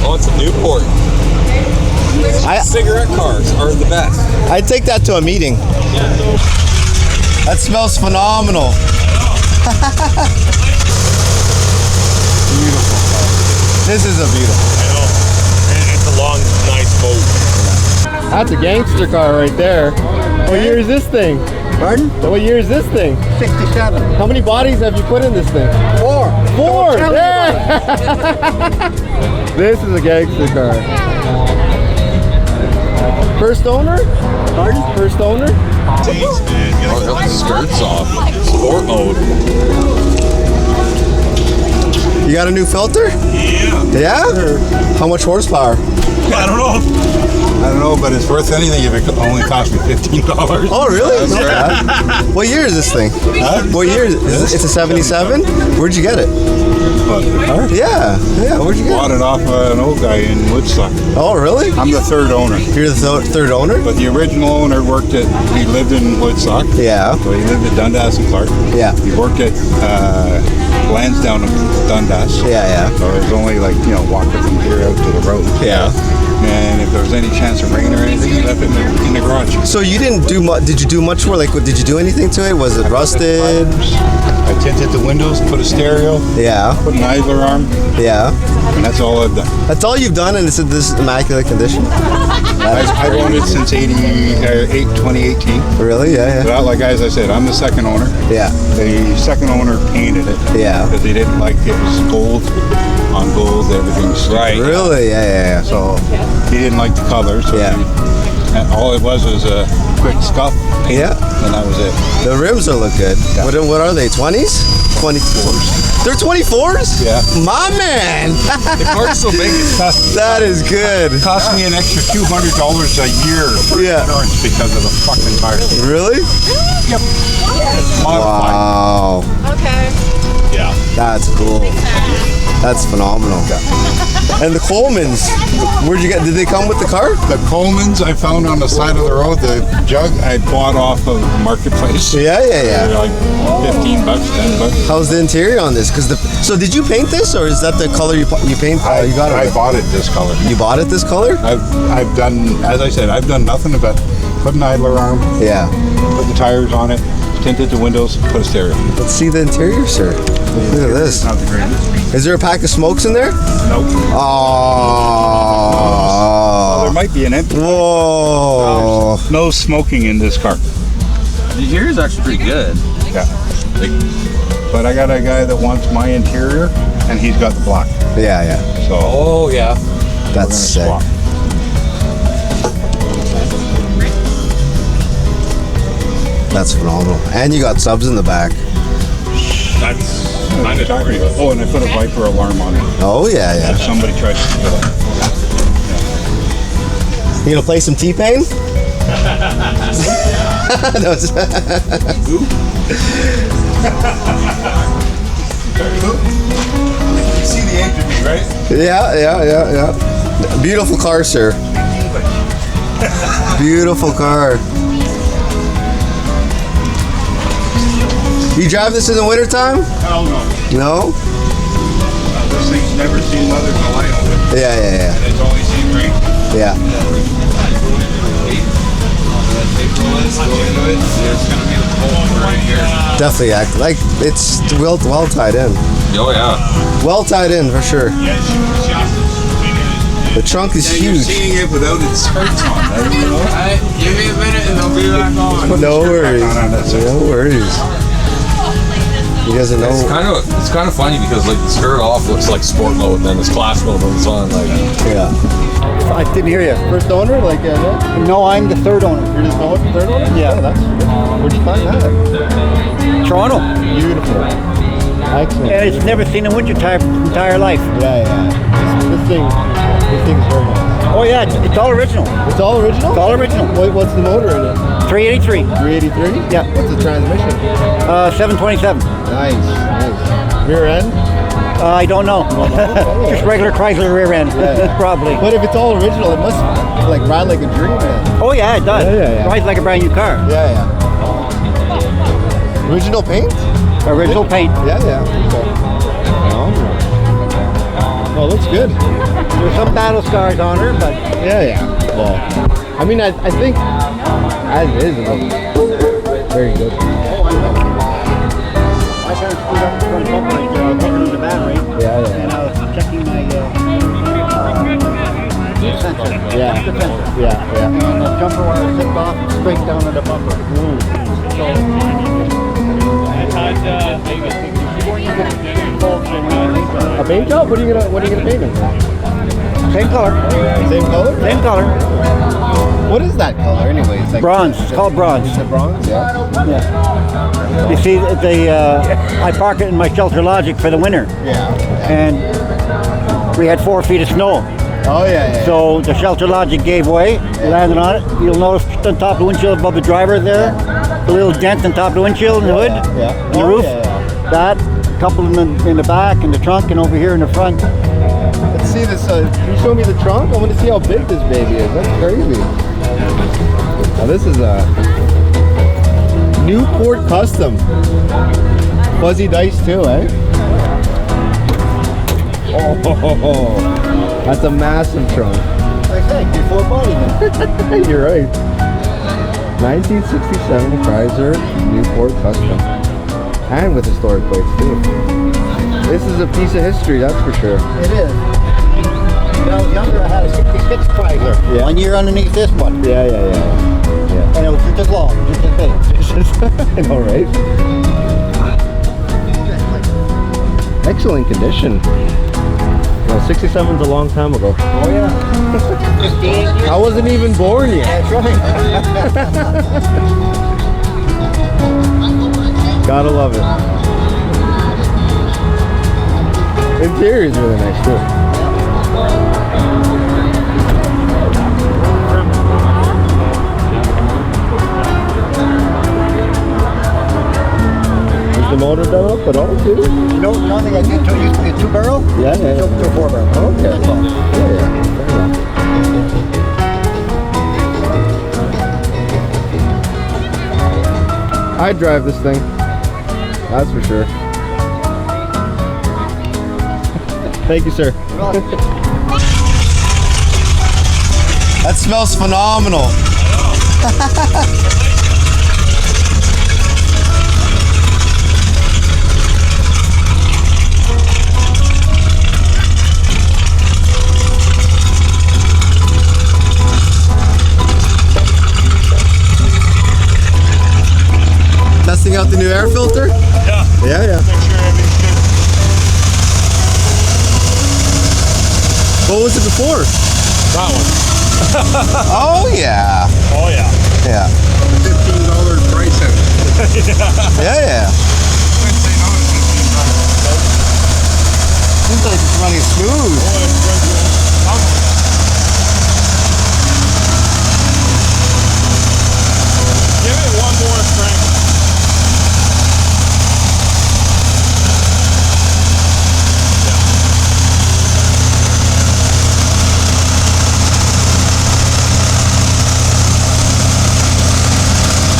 Oh, it's a Newport. Cigarette cars are the best. I'd take that to a meeting. That smells phenomenal. Beautiful. This is a beautiful. I know. And it's a long, nice boat. That's a gangster car right there. What year is this thing? Pardon? What year is this thing? 67. How many bodies have you put in this thing? 4. 4! Yeah. This is a gangster car. First owner? Pardon? First owner? Jeez, man. Got the skirts off. Sport mode. You got a new filter? Yeah. Yeah? How much horsepower? I don't know. I don't know, but it's worth anything if it only cost me $15. Oh, really? That's Not right. bad. What year is this thing? Huh? What year is it? It's a 77? Where'd you get it? What, the car? Yeah. Where'd you get Bought it? it off an old guy in Woodstock. Oh, really? I'm the third owner, You're the third owner? but the original owner he lived in Woodstock. Yeah. So he lived at Dundas and Clark. Yeah. He worked at Lansdowne and Dundas. Yeah. So it was only walking from here out to the road. Yeah. And if there was any chance of rain or anything, he left it in the garage. So you didn't do much? Did you do much more? Did you do anything to it? Was it rusted? I tinted the windows, put a stereo, Yeah. put an idler arm, Yeah. and that's all I've done. That's all you've done, and it's in this immaculate condition. I've owned it since 2018. Really? Yeah. But as I said, I'm the second owner. Yeah. The second owner painted it. Yeah. Because he didn't like it was gold on gold, everything's Right. Really? Yeah. So he didn't like the color. So Yeah. and all it was a quick scuff paint, Yeah. and that was it. The rims will look good. Yeah. What are they? 20s? 24s. They're 24s? Yeah. My man. The car's so big. That is good. It cost me an extra $200 a year for Yeah. insurance because of the fucking tires. Really? Yep. Modified. Wow. Okay. Yeah. That's cool. That's phenomenal. And the Colemans, where'd you get? Did they come with the car? The Colemans I found on the side of the road. The jug I bought off of Marketplace. Yeah. They're like $15, $10. How's the interior on this? So did you paint this, or is that the color you paint? You got it. I bought it this color. You bought it this color? I've done, as I said, I've done nothing but put an idler arm, Yeah. put the tires on it, tinted the windows, put a stereo. Let's see the interior, sir. Look at this. Not the greatest. Is there a pack of smokes in there? Nope. Oh. There might be an empty. Whoa. No smoking in this car. The interior's actually pretty good. Yeah. But I got a guy that wants my interior, and he's got the block. Yeah. So Oh, yeah. That's sick. swap. That's phenomenal. And you got subs in the back. That's mandatory. Oh, and I put a Viper alarm on it. Oh, yeah. If somebody tries to steal it. You gonna play some T-Pain? No, it's- You see the age of me, right? Yeah. Beautiful car, sir. Beautiful car. You drive this in the wintertime? Hell no. No? This thing's never seen weather till I own it. Yeah. And it's only seen rain. Yeah. Definitely act like it's well tied in. Oh, yeah. Well tied in for sure. The trunk is You're huge. seeing it without its skirts on. You know? Give me a minute and they'll be back on. No worries. No worries. He doesn't know. It's kind of funny because the skirt off looks like sport mode, and then this class mode when it's on. Yeah. I didn't hear you. First owner? No, I'm the third owner. You're just the third owner? Yeah. That's good. Where'd you find that? Toronto. Beautiful. Excellent. And it's never seen a winter tire entire life. Yeah. This thing's very nice. Oh yeah, it's all original. It's all original? It's all original. What's the motor in it? 383. 383? Yeah. What's the transmission? 727. Nice. Rear end? I don't know. Just regular Chrysler rear end, probably. But if it's all original, it must ride like a dream, man. Oh yeah, it does. Yeah. Rides like a brand new car. Yeah. Original paint? Original paint. Yeah. Okay. Oh, looks good. There's some battle scars on her, but Yeah. Well, I mean, I think as is, it looks very good. I kind of screwed up the front bumper right there. I was looking at the battery, Yeah. and I was checking my heat sensor. Yeah. The sensor. Yeah. And the jumper wire slipped off straight down to the bumper. So, A paint job? What are you gonna paint it? same color. Same color? Same color. What is that color, anyways? Like, Bronze. It's called bronze. Is it bronze? Yeah. Yeah. You see, I park it in my Shelter Logic for the winter, Yeah. and we had 4 feet of snow. Oh yeah. So the Shelter Logic gave way, landed on it. You'll notice on top of the windshield above the driver there, the little dent on top of the windshield and the hood, Yeah. and the Oh, roof. yeah. That, a couple of them in the back, in the trunk, and over here in the front. Let's see this. Can you show me the trunk? I want to see how big this baby is. That's crazy. Now this is a Newport Custom. Fuzzy dice too, eh? Oh, that's a massive trunk. Like I said, before body then. You're right. 1967 Chrysler Newport Custom. And with historic plates too. This is a piece of history, that's for sure. It is. When I was younger, I had a 66 Chrysler. Yeah. 1 year underneath this one. Yeah. And it was just as long, just as big. I know, right? Excellent condition. Well, 67's a long time ago. Oh yeah. 58 years. I wasn't even born yet. That's right. Gotta love it. Interior is really nice too. Is the motor done up at all too? You know, the only thing I did to it used to be a 2-barrel. Yeah. To a 4-barrel. Okay. That's all. Yeah. Fair enough. I'd drive this thing. That's for sure. Thank you, sir. That smells phenomenal. Testing out the new air filter? Yeah. Yeah. Make sure everything's good. What was it before? That one. Oh yeah. Oh yeah. Yeah. $15 price out. Yeah. I'd say no to $15. Seems like it's running smooth. Oh, it's